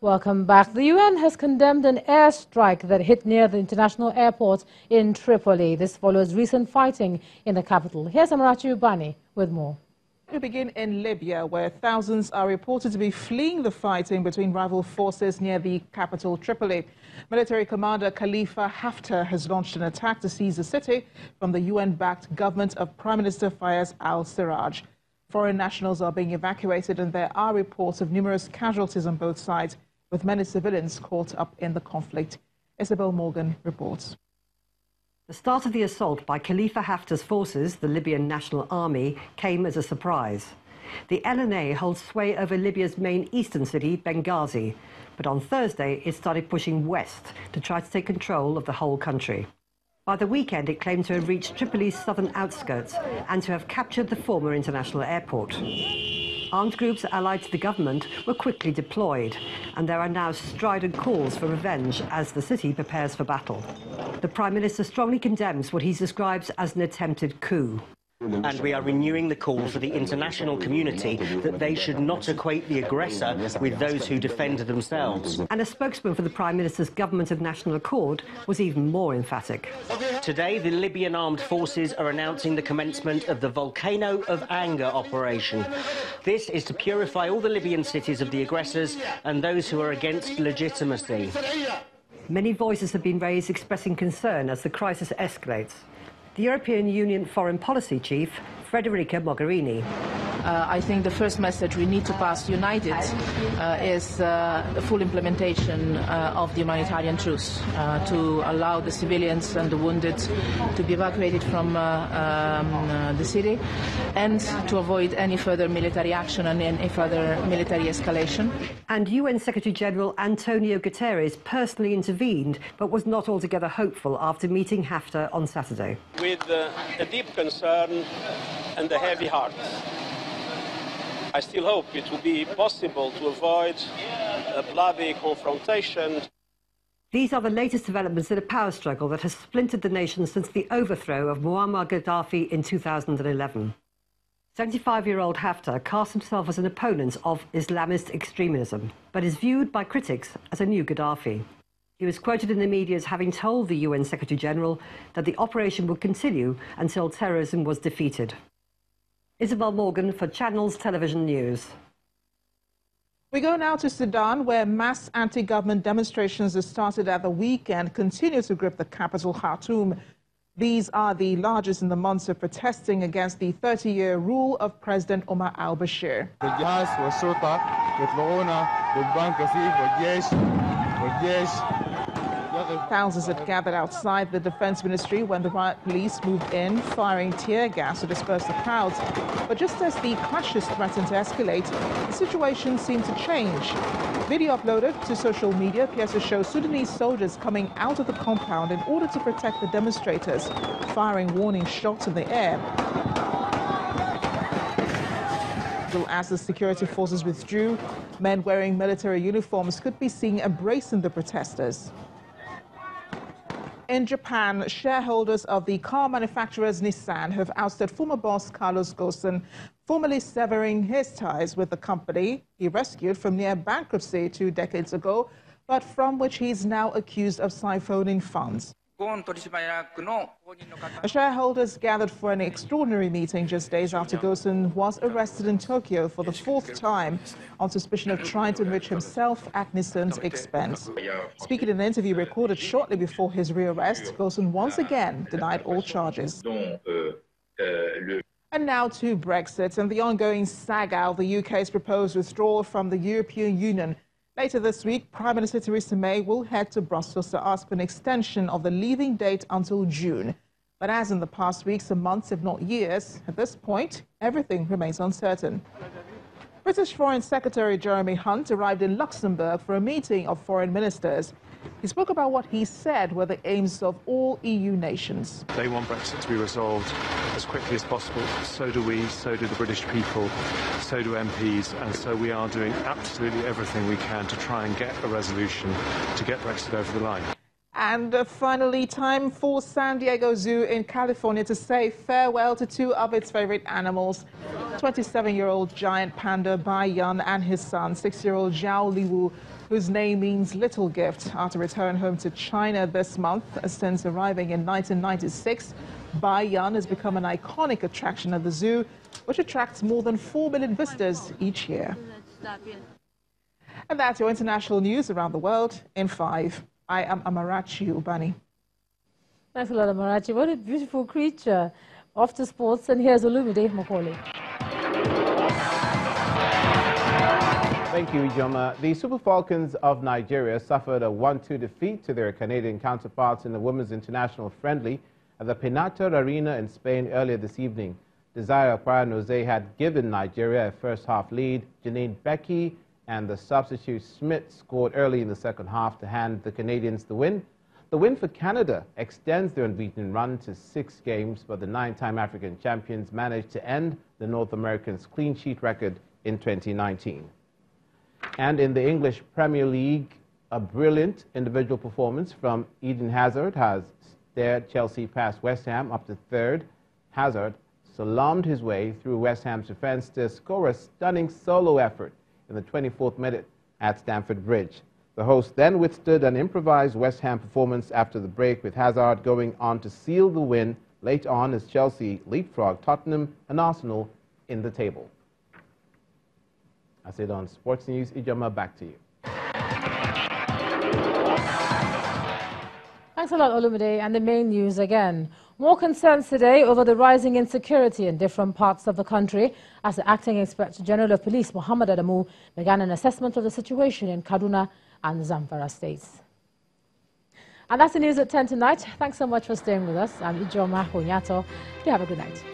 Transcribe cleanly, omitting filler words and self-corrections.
Welcome back. The UN has condemned an airstrike that hit near the international airport in Tripoli. This follows recent fighting in the capital. Here's Amarachi Ubani with more. We begin in Libya, where thousands are reported to be fleeing the fighting between rival forces near the capital, Tripoli. Military commander Khalifa Haftar has launched an attack to seize the city from the UN-backed government of Prime Minister Fayez al-Sarraj. Foreign nationals are being evacuated, and there are reports of numerous casualties on both sides, with many civilians caught up in the conflict. Isabel Morgan reports. The start of the assault by Khalifa Haftar's forces, the Libyan National Army, came as a surprise. The LNA holds sway over Libya's main eastern city, Benghazi, but on Thursday it started pushing west to try to take control of the whole country. By the weekend, it claimed to have reached Tripoli's southern outskirts and to have captured the former international airport. Armed groups allied to the government were quickly deployed, and there are now strident calls for revenge as the city prepares for battle. The Prime Minister strongly condemns what he describes as an attempted coup. And we are renewing the call for the international community that they should not equate the aggressor with those who defend themselves. And a spokesman for the Prime Minister's Government of National Accord was even more emphatic. Today, the Libyan armed forces are announcing the commencement of the Volcano of Anger operation. This is to purify all the Libyan cities of the aggressors and those who are against legitimacy. Many voices have been raised expressing concern as the crisis escalates. The European Union Foreign Policy Chief, Federica Mogherini. I think the first message we need to pass united is the full implementation of the humanitarian truce to allow the civilians and the wounded to be evacuated from the city and to avoid any further military action and any further military escalation. And UN Secretary-General Antonio Guterres personally intervened but was not altogether hopeful after meeting Haftar on Saturday. With a deep concern and a heavy heart, I still hope it will be possible to avoid a bloody confrontation. These are the latest developments in a power struggle that has splintered the nation since the overthrow of Muammar Gaddafi in 2011. 75-year-old Haftar casts himself as an opponent of Islamist extremism, but is viewed by critics as a new Gaddafi. He was quoted in the media as having told the UN Secretary-General that the operation would continue until terrorism was defeated. Isabel Morgan for Channels Television News. We go now to Sudan, where mass anti-government demonstrations that started at the weekend continue to grip the capital, Khartoum. These are the largest in the months of protesting against the 30-year rule of President Omar al-Bashir. Thousands had gathered outside the Defense Ministry when the riot police moved in, firing tear gas to disperse the crowds. But just as the clashes threatened to escalate, the situation seemed to change. Video uploaded to social media appears to show Sudanese soldiers coming out of the compound in order to protect the demonstrators, firing warning shots in the air. As the security forces withdrew, men wearing military uniforms could be seen embracing the protesters. In Japan, shareholders of the car manufacturers Nissan have ousted former boss Carlos Ghosn, formally severing his ties with the company he rescued from near bankruptcy 2 decades ago, but from which he is now accused of siphoning funds. Shareholders gathered for an extraordinary meeting just days after Ghosn was arrested in Tokyo for the 4th time on suspicion of trying to enrich himself at Nissan's expense. Speaking in an interview recorded shortly before his rearrest, Ghosn once again denied all charges. And now to Brexit and the ongoing saga of the UK's proposed withdrawal from the European Union. Later this week, Prime Minister Theresa May will head to Brussels to ask for an extension of the leaving date until June. But as in the past weeks and months, if not years, at this point, everything remains uncertain. British Foreign Secretary Jeremy Hunt arrived in Luxembourg for a meeting of foreign ministers. He spoke about what he said were the aims of all EU nations. They want Brexit to be resolved as quickly as possible. So do we, so do the British people, so do MPs, and so we are doing absolutely everything we can to try and get a resolution to get Brexit over the line. And finally, time for San Diego Zoo in California to say farewell to 2 of its favorite animals. 27-year-old giant panda Bai Yan and his son, 6-year-old Zhao Liwu, whose name means little gift, are to return home to China this month. Since arriving in 1996, Bai Yan has become an iconic attraction at the zoo, which attracts more than 4 million visitors each year. And that's your international news around the world in 5. I am Amarachi Ubani. Thanks a lot, Amarachi. What a beautiful creature. Off to sports, and here's Olumide Macaulay. Thank you, Ijoma. The Super Falcons of Nigeria suffered a 1-2 defeat to their Canadian counterparts in the Women's International Friendly at the Penater Arena in Spain earlier this evening. Desire Akpara-Nozé had given Nigeria a first-half lead. Janine Becky and the substitute Smith scored early in the second half to hand the Canadians the win. The win for Canada extends their unbeaten run to 6 games, but the 9-time African champions managed to end the North Americans' clean sheet record in 2019. And in the English Premier League, a brilliant individual performance from Eden Hazard has steered Chelsea past West Ham up to 3rd. Hazard salaamed his way through West Ham's defence to score a stunning solo effort in the 24th minute at Stamford Bridge. The host then withstood an improvised West Ham performance after the break, with Hazard going on to seal the win late on as Chelsea leapfrogged Tottenham and Arsenal in the table. That's it on Sports News. Ijoma, back to you. Thanks a lot, Olumide. And the main news again. More concerns today over the rising insecurity in different parts of the country as the Acting Inspector General of Police, Muhammad Adamu, began an assessment of the situation in Kaduna and Zamfara states. And that's the news at 10 tonight. Thanks so much for staying with us. I'm Ijoma Honyato. Do have a good night.